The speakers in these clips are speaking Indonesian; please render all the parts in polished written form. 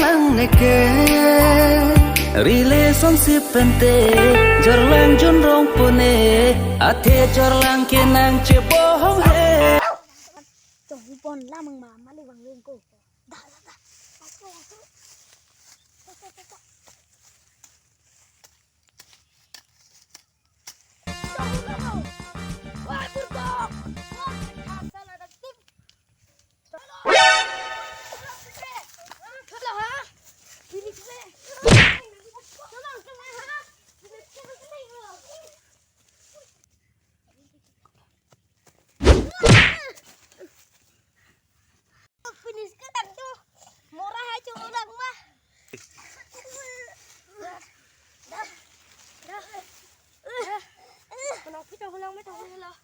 lang neke relationship pente jorlang junrong pune athe jorlang kenang che bohong he chồng con la mừng mà đi bằng lương cô đã finish ka lang to. Mura ha chung ulang mah. Kenapa kita ulang mah tahu lah.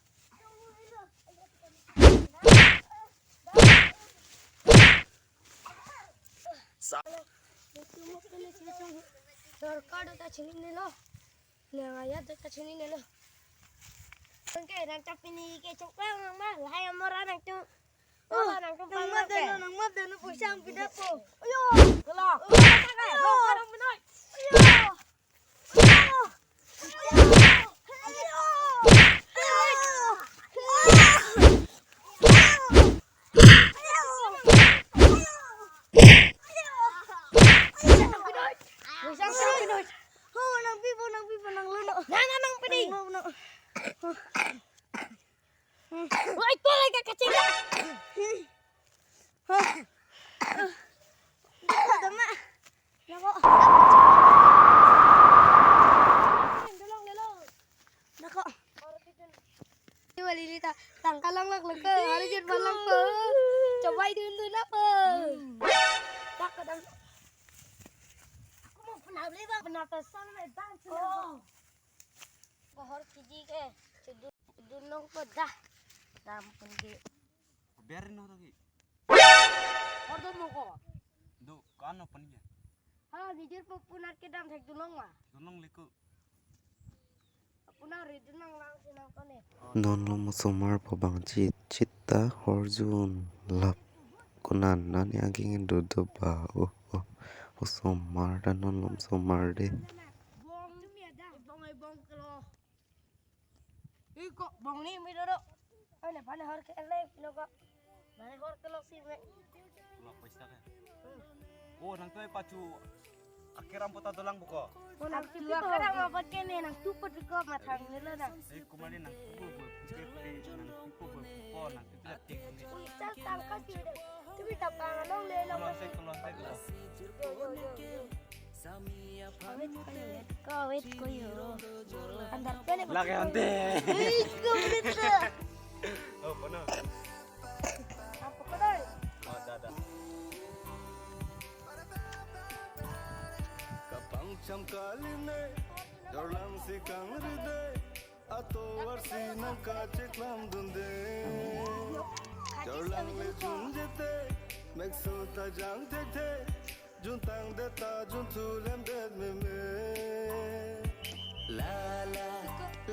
Dorkar ta chini nelo. Lengaya ta chini nelo. Cái đang chọc ini cái chọc lang mah. Lai amora nang tu. Nang mất nó bùi sang bị đập cô. Ayo, lo. Không biết nói. Ôi, tôi lại cả kecil. Tama. Nako. Nako. Ini walilita. Tangkal lang ke. Hari jet balang pe. Coba dun apa? Tak kadang. Aku mau pernah beli bang. Penapasan medan sih. Bahar kiji ke. Dunong pedah. Rampun di. Biarin lagi. Order mo ko. Do kano pa niya? Hala, dijir po punar kedam sa tulong ma. Tulong liku. Punar rin nang lang sinang ko ne. Non lo musumar pabang cita horjun lap kunan nani aging dodo ba usumar dan non lo musumar de Bong mi ada. Bong kelo. Iko bong ni mi dodo. Ana pane har ke ele pino ko. Pane har kelo si me. Tulong pesta ka. Oh, nang toy pacu akhiran puta tulang buko. Nang tuwa kadang ngabot kene nang tupot ko matang nila na. Eh kumali nang kubo nang kubo ko nang tik ni. Sal tangka si de. Tubi tapang long le long. Tulong tay. Kawit ko yo. Andar pele. Laki ante. Iko bita. Oh, pano. Apa ko dai? Oh, dada. Kapang chamkaline dorlang si kang ride ato warsi nang kacheklam dunde dorlang le junjete mekso ta jang te juntang de ta juntu lem bed me la la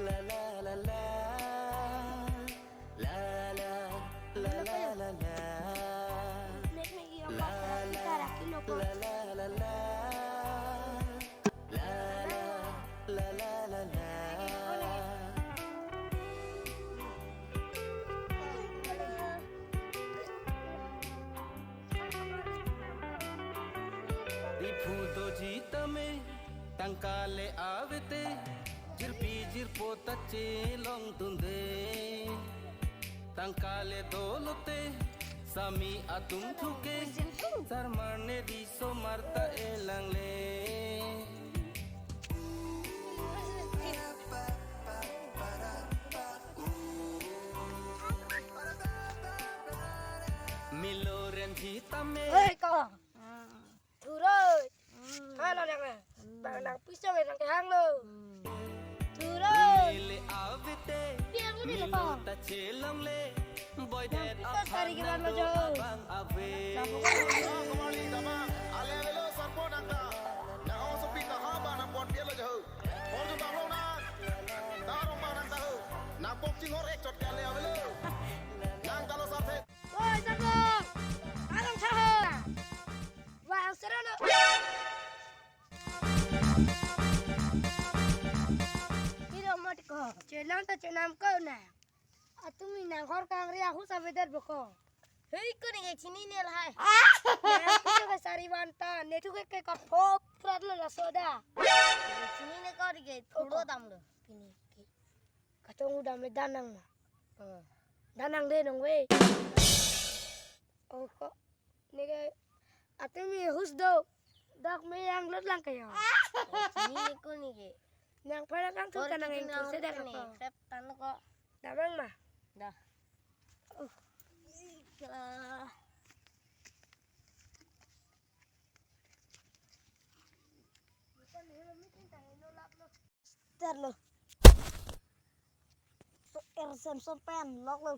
la la la la la la la la la la Nek me iyo makara kilo ko. la la la la la la la la di phuto jita me tangkale avete jirpi jirpo tache long tunde tangkale dolote sami atum thuke sarmarne di so marta elangle Miloren jita me Oi ko. Turoi. Halo nang nang pisau nang ke hang lo. Turoi. Mile avete Biar mo nila pa. ta chelong le boy dead Kita cari kiran mo jo. bang ave Kembali sama alelo sarpo nangka na oso pita haba na pot dia lo jo orjo tanglo na tarong ba nang tahu na pok cingor ek chot kale avelo nang kalo sathe Oi, Sarko. Arang saha. Wa serono. Kira mat ko. Celang ta cenam ko na. Atumi na ঘর কাংরে আহু সাবেদার বকো। হেই কোনি গে চিনি নেল হাই। Netu ke sari banta, netu ke thop pradlo la soda. Chiní ne kori ge thodo dam lo. Pini ki. Katong dam le danang ma. Danang de nong we. Oh ko. Nege atumi hus do. Dak me yang lot lang kayo. Chiní ne koni ge. Nang para kang tu kanang eng tu sedar ko. Sep tan ko. Damang ma. Dah. Start lo. So ersen so pen lok lo.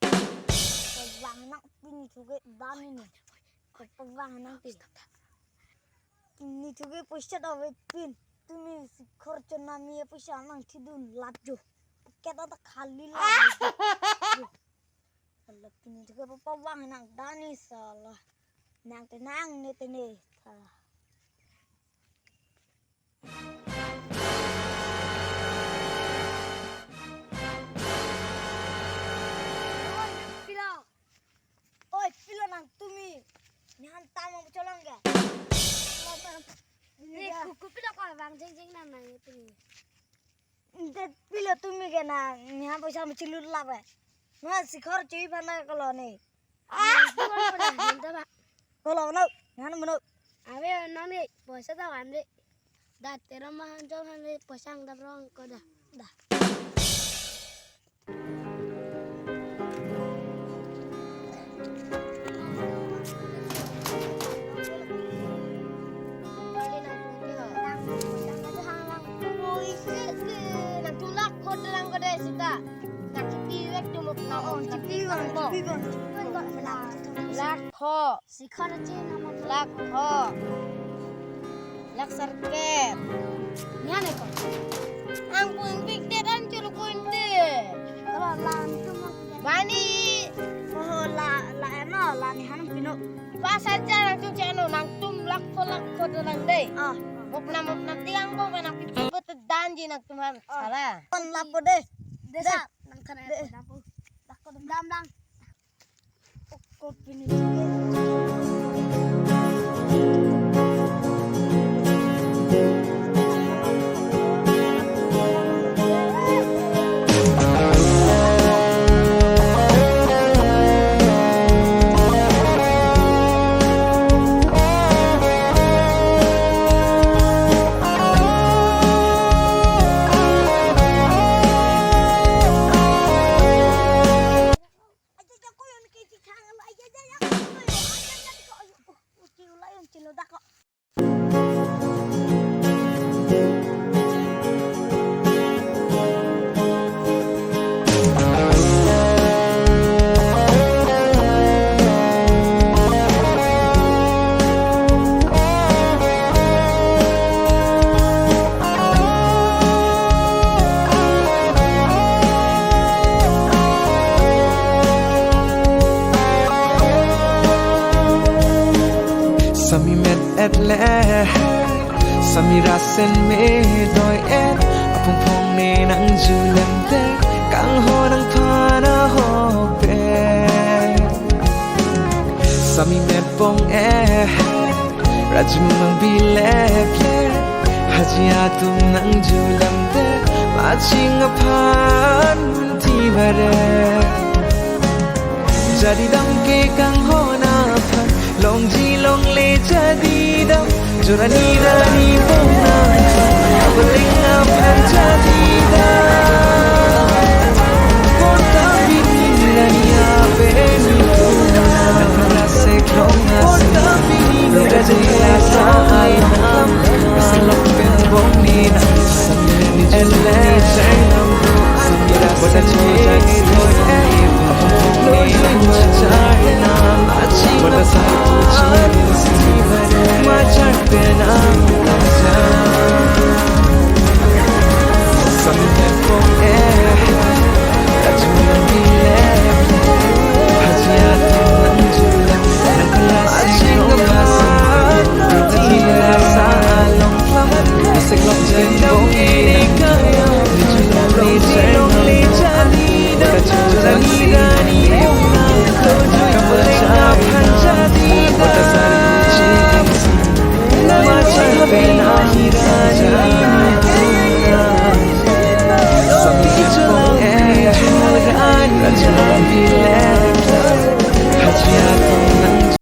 Pagwang nak pini juga dan ini. Pagwang nak pin. Ini juga pusat awet pin. Tumi khorcha nami pusat nang tidun lajo. Kita tak khali lajo. Allah pini juga pagwang nak dan ini salah. Nang tenang ni tene. Oi, pila nang tumi. Nyan tamang colong ga. Ni kuku pila ko bang jeng nang nang itu ni. Inte pila tumi ga na nyan paisa mo chilul la ba. Na sikhar chui bana kalo ni. Kalo no, nyan mo no. Abe nang ni paisa ta wan de. Da tera mahan jong han ni paisa ang dabrong ko da. Da. Lakho sikhar chena mo lakho laksar ke nyane ko ang pun big de dan chulu ko inte kalau lan tu bani oh la no la ni hanam pino pasar cara tu cheno nang tum lakho dan dei mopna tiang ko na pipot danji nak tuman salah kon lapo de desa nang kana lapo lakko dam lang ko pini Sami rasen me doi et apung pong ne nang julen te kang ho nang thana ho pe Sami me pong rajum nang bile ple hajia tum nang julen te maching aphan ti bare jadi dam ke kang ho na phan long ji long le jadi dam Jurani rani bona Abaling aphan jadida Kota bini rani ape ni bona Nakara se klonga Kota bini rajaya saay nam Masalok pen bong ni na Samira ni juli jay nam Samira sa jay